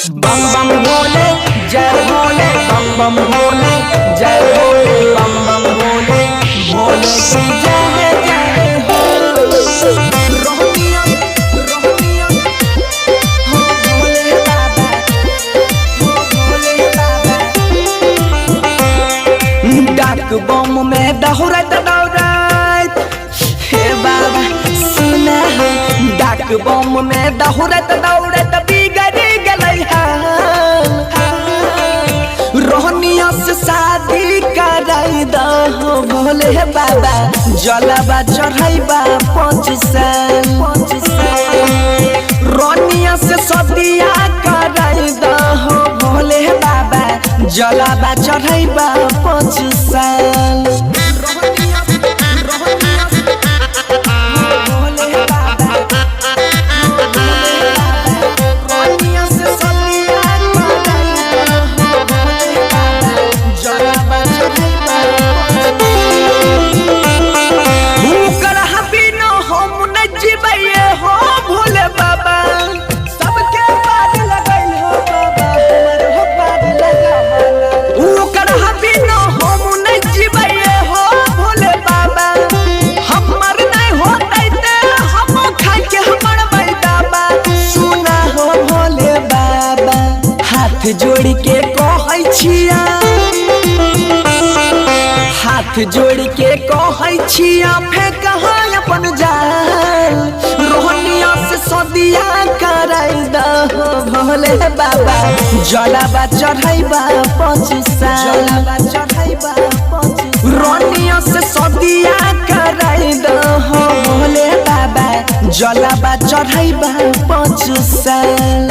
बम बम भोले जय भोले, बम बम भोले जय भोले, बम बम भोले भोले की जय जय हो। रोहनिया रोहनिया हो भोले बाबा, हो भोले बाबा। डाक बम में दौड़त दौड़त हे बाबा सुना है, डाक बम में दौड़त दौड़त बिगड़ गई रोहनिया से शादी कराई दहो भोले बाबा, जलवा चढ़ाइबा 5 साल। रोहनिया से शादिया कराई दहो भोले बाबा, जलवा चढ़ाइबा 5 साल। हाथ जोड़ के कहै छिया, हाथ जोड़ के कहै छिया फेंक अपन जाल। रोहनिया से शादिया कराई दहो भोले बाबा, जलवा चढ़ाइबा 5 साल। रोहनिया से शादिया कराई दहो भोले बाबा, जलवा चढ़ाइबा 5 साल।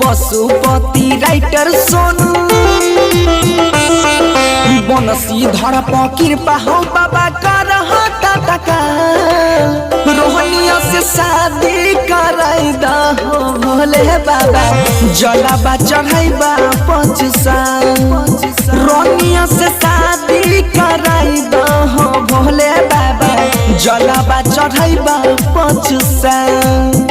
पशुपति राइटर सोनू बनसी धर कृपा हो बाबा कर टका। रोहनिया से शादी कराई दहो भोले बाबा, जलवा चढ़ाइबा 5 साल। रोहनिया से शादी कराई दहो भोले बाबा, जलवा चढ़ाइबा 5 साल।